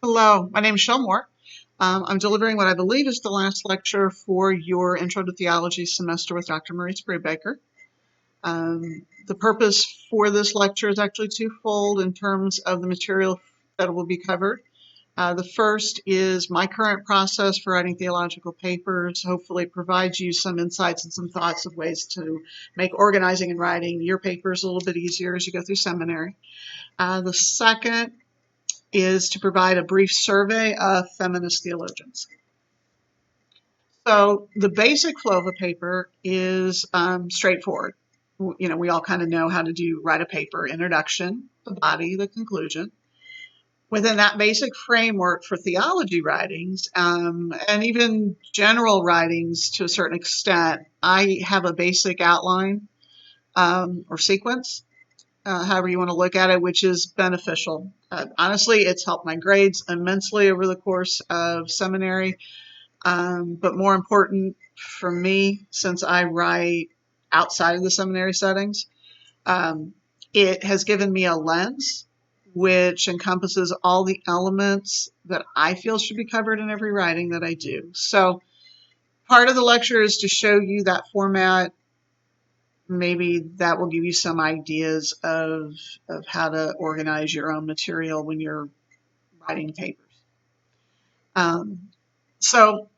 Hello, my name is Shel Moore. I'm delivering what I believe is the last lecture for your Intro to Theology semester with Dr. Maurice Brubaker. The purpose for this lecture is actually twofold in terms of the material that will be covered. The first is my current process for writing theological papers. Hopefully it provides you some insights and some thoughts of ways to make organizing and writing your papers a little bit easier as you go through seminary. The second is to provide a brief survey of feminist theologians. So the basic flow of a paper is straightforward. We all kind of know how to write a paper: introduction, the body, the conclusion. Within that basic framework for theology writings, and even general writings to a certain extent, I have a basic outline or sequence, however you want to look at it, which is beneficial. Honestly, it's helped my grades immensely over the course of seminary. But more important for me, since I write outside of the seminary settings, it has given me a lens which encompasses all the elements that I feel should be covered in every writing that I do. So part of the lecture is to show you that format. Maybe that will give you some ideas of how to organize your own material when you're writing papers. So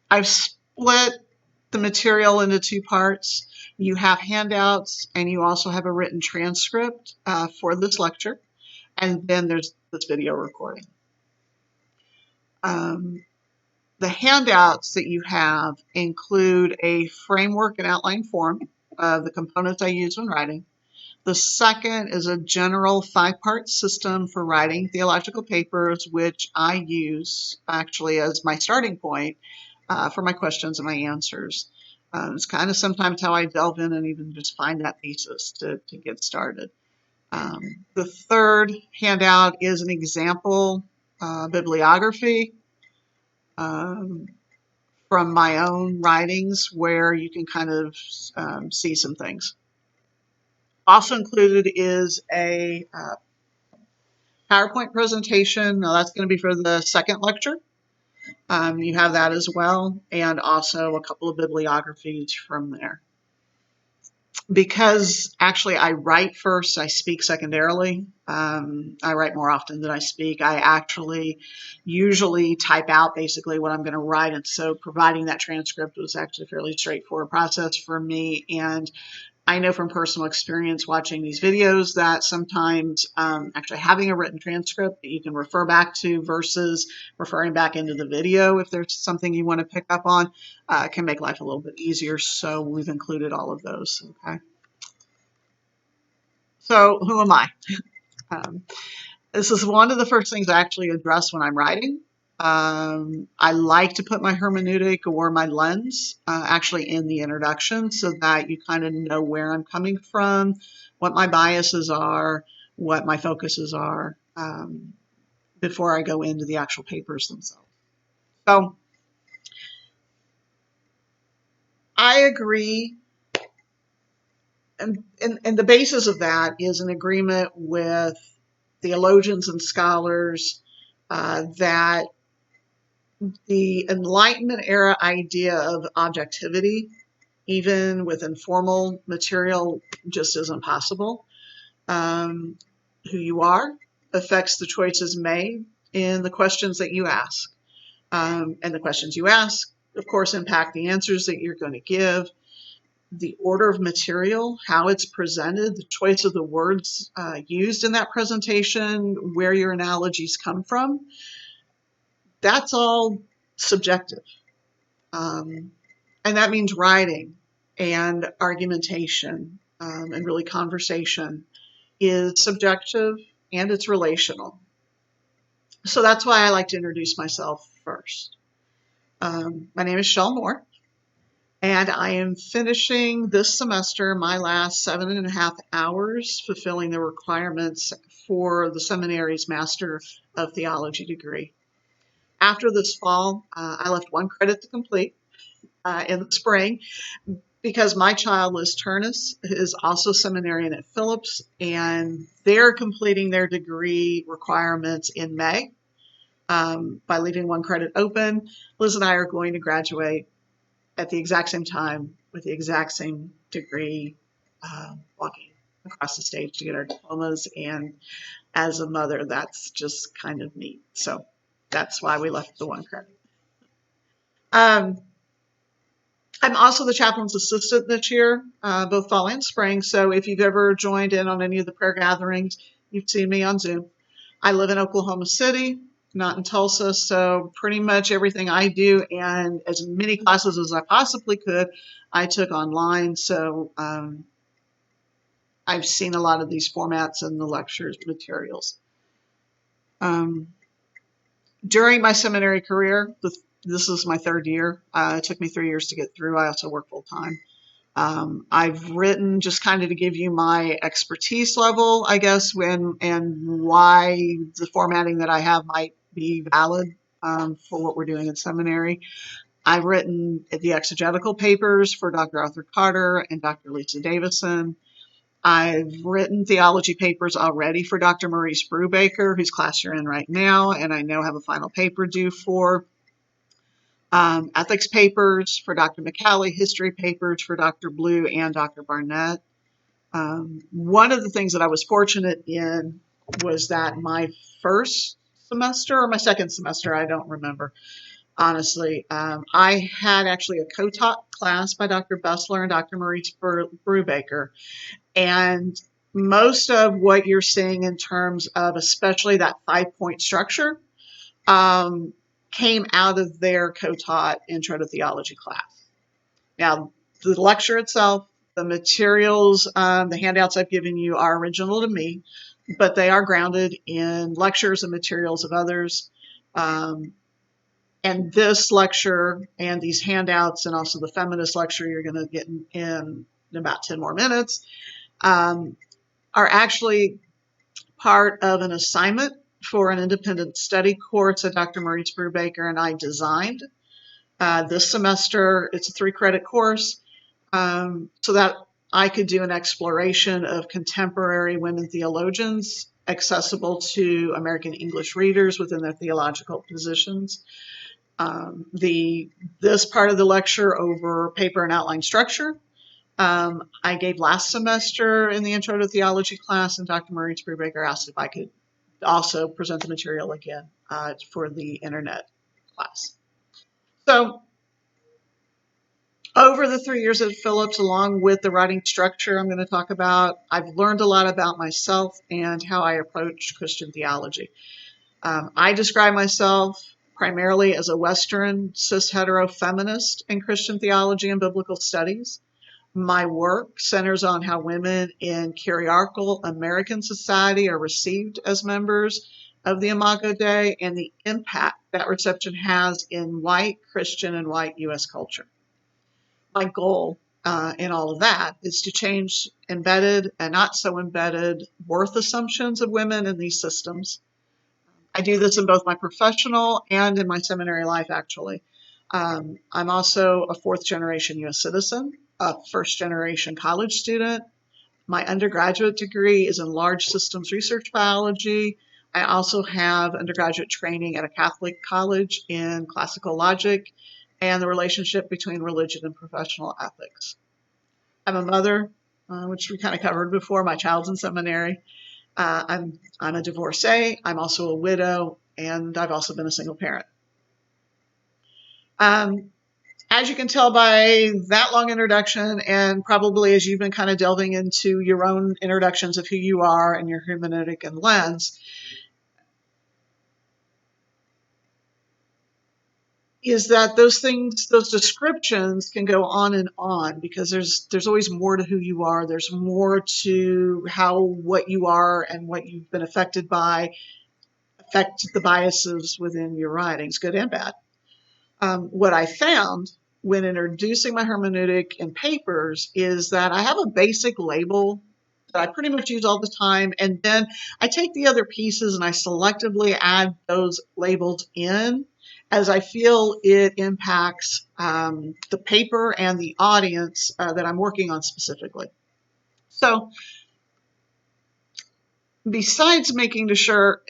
I've split the material into two parts. You have handouts and you also have a written transcript for this lecture. And then there's this video recording. The handouts that you have include a framework and outline form of the components I use when writing. The second is a general 5-part system for writing theological papers, which I use actually as my starting point for my questions and my answers. It's kind of sometimes how I delve in and even just find that thesis to get started. The third handout is an example bibliography from my own writings where you can kind of see some things. Also included is a PowerPoint presentation. Now that's going to be for the second lecture. You have that as well, and also a couple of bibliographies from there. Because actually I write first, I speak secondarily. I write more often than I speak. I actually usually type out basically what I'm going to write, and so providing that transcript was actually a fairly straightforward process for me. And I know from personal experience watching these videos that sometimes actually having a written transcript that you can refer back to versus referring back into the video if there's something you want to pick up on can make life a little bit easier. So we've included all of those. Okay. So who am I? This is one of the first things I actually address when I'm writing. I like to put my hermeneutic or my lens actually in the introduction so that you kind of know where I'm coming from, what my biases are, what my focuses are before I go into the actual papers themselves. So I agree, and the basis of that is an agreement with theologians and scholars that the Enlightenment era idea of objectivity, even with informal material, just isn't possible. Who you are affects the choices made in the questions that you ask. And the questions you ask, of course, impact the answers that you're going to give. The order of material, how it's presented, the choice of the words used in that presentation, where your analogies come from, that's all subjective. And that means writing and argumentation and really conversation is subjective and it's relational. So that's why I like to introduce myself first. My name is Shel Moore, and I am finishing this semester my last 7.5 hours fulfilling the requirements for the seminary's Master of Theology degree. After this fall, I left one credit to complete in the spring because my child, Liz Turnus, is also seminarian at Phillips, and they're completing their degree requirements in May. by leaving one credit open. Liz and I are going to graduate at the exact same time with the exact same degree, walking across the stage to get our diplomas. And as a mother, that's just kind of neat. So that's why we left the one credit. I'm also the chaplain's assistant this year, both fall and spring. So if you've ever joined in on any of the prayer gatherings, you've seen me on Zoom. I live in Oklahoma City, not in Tulsa. So pretty much everything I do and as many classes as I possibly could, I took online. So I've seen a lot of these formats and the lectures materials. During my seminary career, this is my third year. It took me 3 years to get through. I also work full time. I've written just kind of to give you my expertise level, I guess, and why the formatting that I have might be valid for what we're doing in seminary. I've written the exegetical papers for Dr. Arthur Carter and Dr. Lisa Davison. I've written theology papers already for Dr. Maurice Brubaker, whose class you're in right now, and I now have a final paper due for. Ethics papers for Dr. McCallie, history papers for Dr. Blue and Dr. Barnett. One of the things that I was fortunate in was that my first semester or my second semester, I don't remember, honestly, I had actually a co-taught class by Dr. Bessler and Dr. Maurice Brubaker. And most of what you're seeing in terms of especially that 5-point structure came out of their co-taught Intro to Theology class. Now, the lecture itself, the materials, the handouts I've given you are original to me, but they are grounded in lectures and materials of others. And this lecture and these handouts and also the feminist lecture you're going to get in about 10 more minutes are actually part of an assignment for an independent study course that Dr. Maurice Brubaker and I designed this semester. It's a 3-credit course so that I could do an exploration of contemporary women theologians accessible to American English readers within their theological positions. This part of the lecture over paper and outline structure I gave last semester in the Intro to Theology class, and Dr. Maurice Brubaker asked if I could also present the material again for the internet class. So over the 3 years at Phillips, along with the writing structure I'm going to talk about, I've learned a lot about myself and how I approach Christian theology. I describe myself primarily as a Western cis-hetero feminist in Christian theology and biblical studies. My work centers on how women in hierarchical American society are received as members of the Imago Dei and the impact that reception has in white Christian and white U.S. culture. My goal in all of that is to change embedded and not so embedded worth assumptions of women in these systems. I do this in both my professional and in my seminary life, actually. I'm also a 4th-generation U.S. citizen, a 1st-generation college student. My undergraduate degree is in large systems research biology. I also have undergraduate training at a Catholic college in classical logic and the relationship between religion and professional ethics. I'm a mother, which we kind of covered before. My child's in seminary. I'm a divorcee. I'm also a widow, and I've also been a single parent. As you can tell by that long introduction, and probably as you've been kind of delving into your own introductions of who you are and your hermeneutic and lens, is that those things, those descriptions can go on because there's always more to who you are. There's more to how what you are and what you've been affected by affect the biases within your writings, good and bad. What I found when introducing my hermeneutic in papers is that I have a basic label that I pretty much use all the time, and then I take the other pieces and I selectively add those labels in as I feel it impacts the paper and the audience that I'm working on specifically. So besides making sure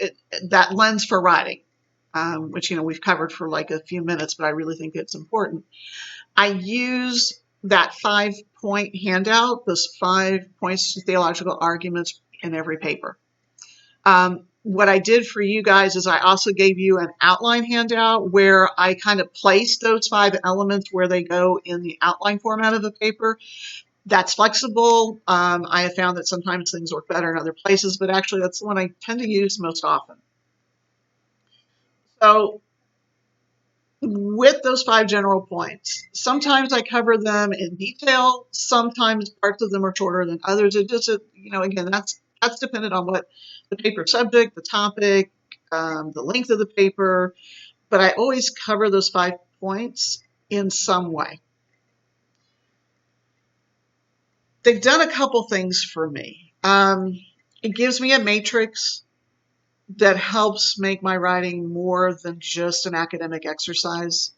that lens for writing, which, we've covered for like a few minutes, but I really think it's important. I use that 5-point handout, those 5 points to theological arguments in every paper. What I did for you guys is I also gave you an outline handout where I kind of placed those 5 elements where they go in the outline format of the paper. That's flexible. I have found that sometimes things work better in other places, but actually that's the one I tend to use most often. So with those 5 general points, sometimes I cover them in detail. Sometimes parts of them are shorter than others. It just, again, that's dependent on what the paper subject, the topic, the length of the paper, but I always cover those 5 points in some way. They've done a couple things for me. It gives me a matrix that helps make my writing more than just an academic exercise.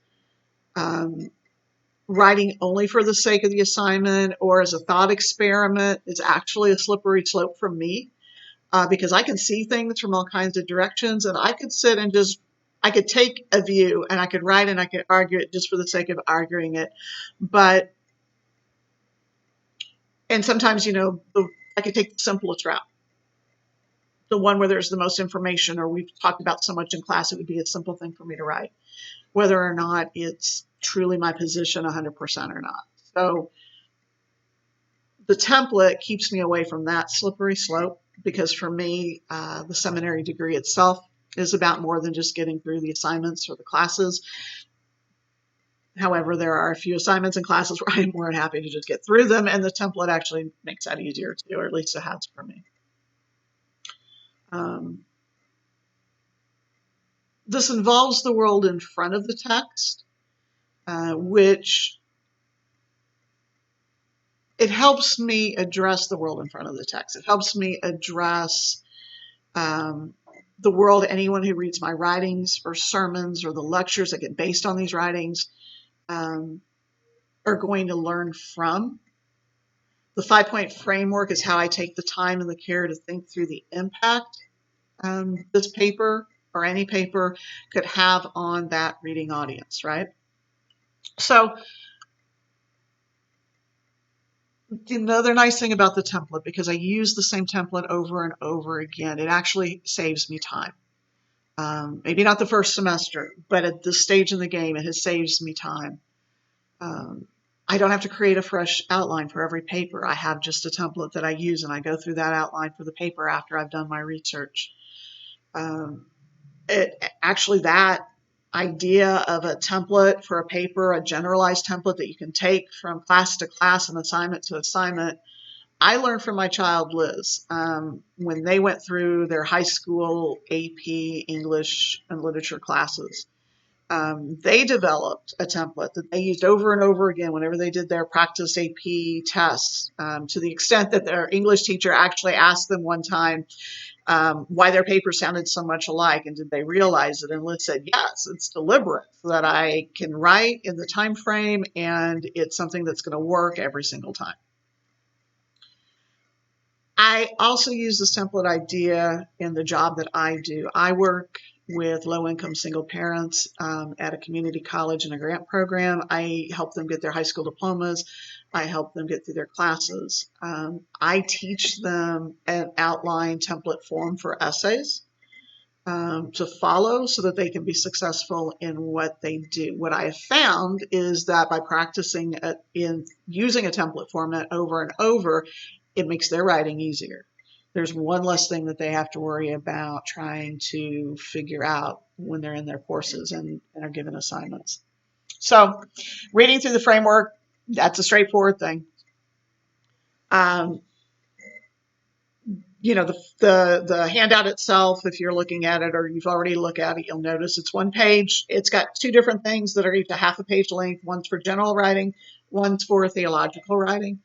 Writing only for the sake of the assignment or as a thought experiment is actually a slippery slope for me, because I can see things from all kinds of directions, and I could sit and I could take a view and I could write and I could argue it just for the sake of arguing it. And sometimes, I could take the simplest route, the one where there's the most information, or we've talked about so much in class, it would be a simple thing for me to write, whether or not it's truly my position 100% or not. So the template keeps me away from that slippery slope, because for me, the seminary degree itself is about more than just getting through the assignments or the classes. However, there are a few assignments and classes where I'm more than happy to just get through them, and the template actually makes that easier too, or at least it has for me. This involves the world in front of the text, which it helps me address the world in front of the text. It helps me address the world anyone who reads my writings or sermons or the lectures that get based on these writings are going to learn from. The 5-point framework is how I take the time and the care to think through the impact this paper or any paper could have on that reading audience, right? So another nice thing about the template, because I use the same template over and over again, it actually saves me time. Maybe not the first semester, but at this stage in the game, it has saves me time. I don't have to create a fresh outline for every paper. I have just a template that I use, and I go through that outline for the paper after I've done my research. That idea of a template for a paper, a generalized template that you can take from class to class and assignment to assignment, I learned from my child Liz when they went through their high school AP English and literature classes. They developed a template that they used over and over again whenever they did their practice AP tests, to the extent that their English teacher actually asked them one time why their paper sounded so much alike, and did they realize it? And Liz said, yes, it's deliberate, so that I can write in the time frame, and it's something that's going to work every single time. I also use this template idea in the job that I do. I work with low-income single parents at a community college in a grant program. I help them get their high school diplomas. I help them get through their classes. I teach them an outline template form for essays to follow so that they can be successful in what they do. What I have found is that by practicing in using a template format over and over, it makes their writing easier. There's one less thing that they have to worry about trying to figure out when they're in their courses and are given assignments. So reading through the framework, that's a straightforward thing. The handout itself, if you're looking at it or you've already looked at it, you'll notice it's one page. It's got 2 different things that are each a half a page length. One's for general writing, one's for theological writing.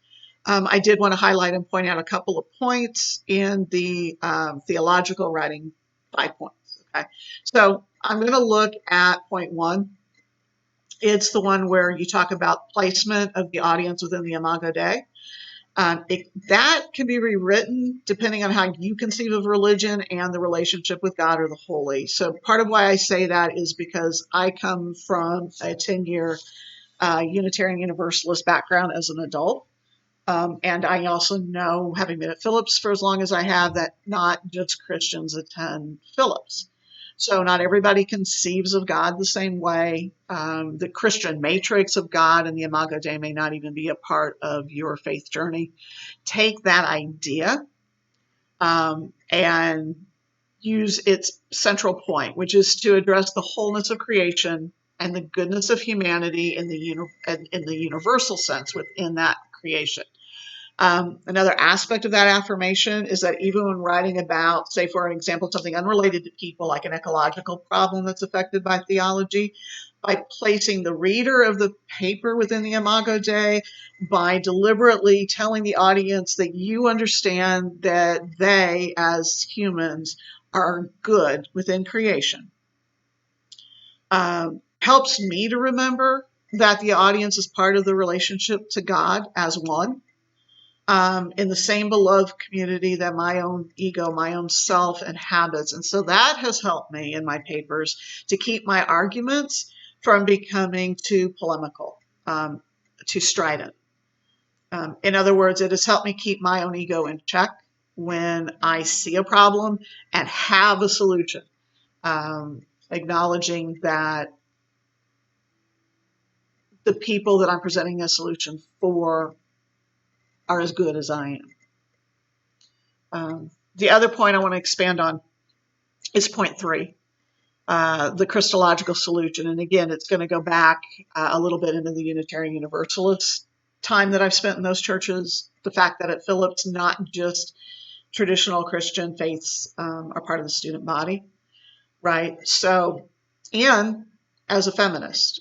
I did want to highlight and point out a couple of points in the theological writing 5 points. Okay, so I'm going to look at point 1. It's the one where you talk about placement of the audience within the Imago Dei. That can be rewritten depending on how you conceive of religion and the relationship with God or the holy. So part of why I say that is because I come from a 10-year Unitarian Universalist background as an adult. And I also know, having been at Phillips for as long as I have, that not just Christians attend Phillips. So not everybody conceives of God the same way. The Christian matrix of God and the Imago Dei may not even be a part of your faith journey. Take that idea and use its central point, which is to address the wholeness of creation and the goodness of humanity in the universal sense within that creation. Another aspect of that affirmation is that even when writing about, say, for example, something unrelated to people, like an ecological problem that's affected by theology, by placing the reader of the paper within the Imago Dei, by deliberately telling the audience that you understand that they, as humans, are good within creation, helps me to remember that the audience is part of the relationship to God as one. In the same beloved community that my own ego, my own self inhabits. And so that has helped me in my papers to keep my arguments from becoming too polemical, too strident. In other words, it has helped me keep my own ego in check when I see a problem and have a solution, acknowledging that the people that I'm presenting a solution for are as good as I am. The other point I want to expand on is point 3, the Christological solution. And again, it's going to go back a little bit into the Unitarian Universalist time that I've spent in those churches. The fact that at Phillips, not just traditional Christian faiths are part of the student body, right? So, and as a feminist,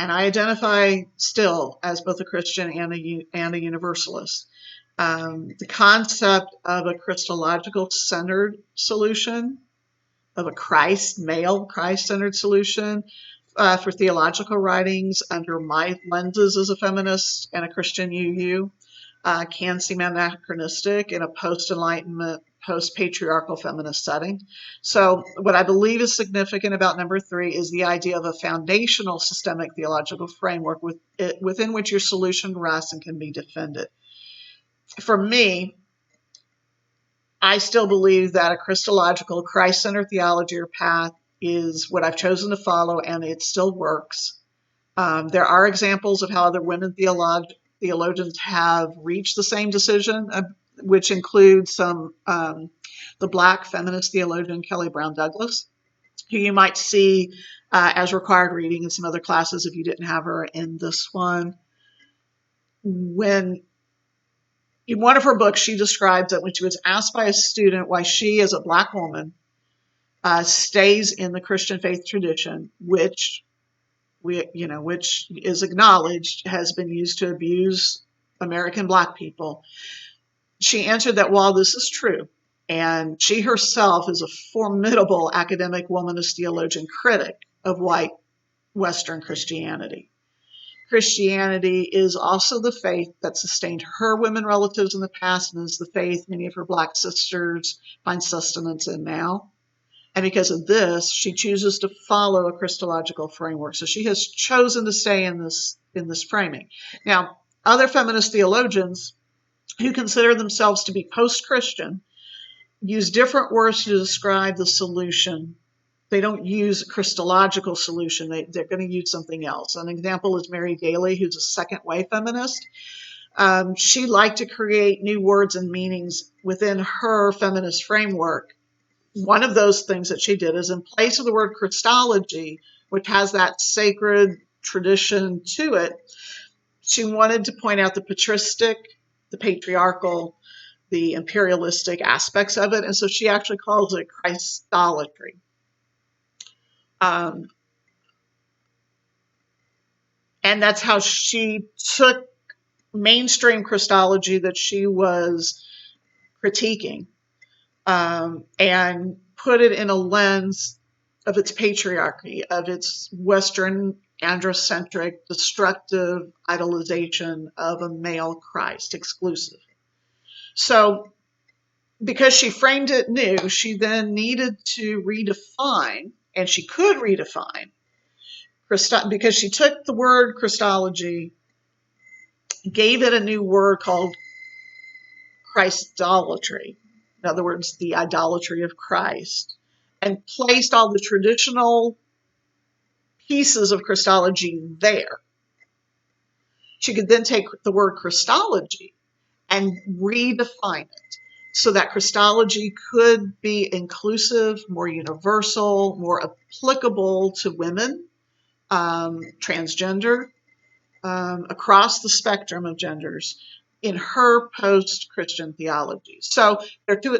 and I identify still as both a Christian and a Universalist. The concept of a Christological centered solution, of a male Christ-centered solution for theological writings under my lenses as a feminist and a Christian UU can seem anachronistic in a post-Enlightenment, post-patriarchal feminist setting. So what I believe is significant about number 3 is the idea of a foundational systemic theological framework within which your solution rests and can be defended. For me, I still believe that a Christological, Christ-centered theology or path is what I've chosen to follow, and it still works. There are examples of how other women theologians have reached the same decision, which includes the Black feminist theologian Kelly Brown Douglas, who you might see as required reading in some other classes if you didn't have her in this one. In one of her books, she describes that when she was asked by a student why she, as a Black woman, stays in the Christian faith tradition, which is acknowledged has been used to abuse American Black people. She answered that while this is true, and she herself is a formidable academic womanist theologian critic of white Western Christianity. Christianity is also the faith that sustained her women relatives in the past and is the faith many of her Black sisters find sustenance in now. And because of this, she chooses to follow a Christological framework. So she has chosen to stay in this framing. Now, other feminist theologians who consider themselves to be post-Christian use different words to describe the solution. They don't use a Christological solution. They're going to use something else. An example is Mary Daly, who's a second-way feminist. She liked to create new words and meanings within her feminist framework. One of those things that she did is, in place of the word Christology, which has that sacred tradition to it, she wanted to point out the patristic, the patriarchal, the imperialistic aspects of it. And so she actually calls it Christolatry. And that's how she took mainstream Christology that she was critiquing and put it in a lens of its patriarchy, of its Western androcentric, destructive idolization of a male Christ, exclusive. So because she framed it new, she then needed to redefine, and she could redefine, because she took the word Christology, gave it a new word called Christolatry. In other words, the idolatry of Christ, and placed all the traditional pieces of Christology there. She could then take the word Christology and redefine it so that Christology could be inclusive, more universal, more applicable to women, transgender, across the spectrum of genders in her post-Christian theology. So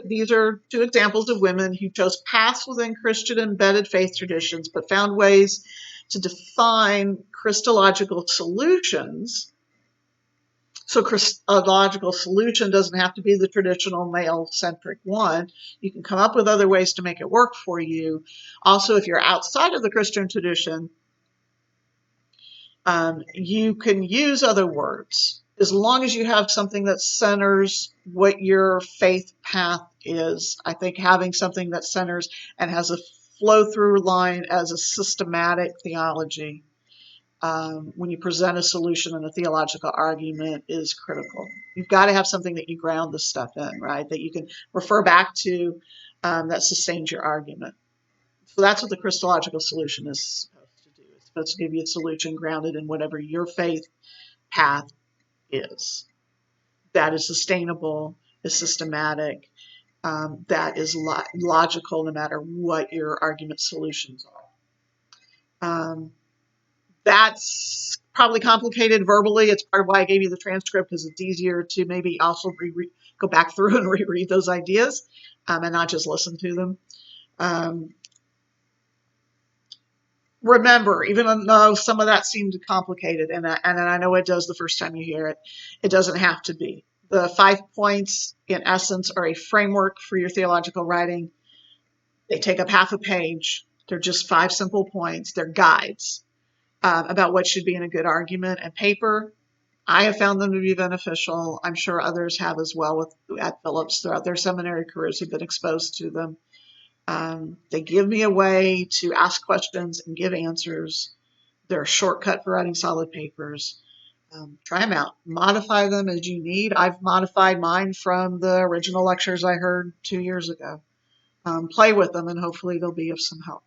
these are two examples of women who chose paths within Christian embedded faith traditions, but found ways to define Christological solutions. So Christological solution doesn't have to be the traditional male-centric one. You can come up with other ways to make it work for you. Also, if you're outside of the Christian tradition, you can use other words as long as you have something that centers what your faith path is. I think having something that centers and has a flow-through line as a systematic theology when you present a solution in a theological argument is critical. You've got to have something that you ground this stuff in, right? That you can refer back to that sustains your argument. So that's what the Christological solution is supposed to do. It's supposed to give you a solution grounded in whatever your faith path is. That is sustainable, is systematic, that is logical no matter what your argument solutions are. That's probably complicated verbally. It's part of why I gave you the transcript, because it's easier to maybe also go back through and reread those ideas and not just listen to them. Remember, even though some of that seems complicated, and I know it does the first time you hear it, it doesn't have to be. The 5 points, in essence, are a framework for your theological writing. They take up half a page. They're just 5 simple points. They're guides about what should be in a good argument and paper. I have found them to be beneficial. I'm sure others have as well at Phillips throughout their seminary careers who've been exposed to them. They give me a way to ask questions and give answers. They're a shortcut for writing solid papers. Try them out. Modify them as you need. I've modified mine from the original lectures I heard 2 years ago. Play with them, and hopefully they'll be of some help.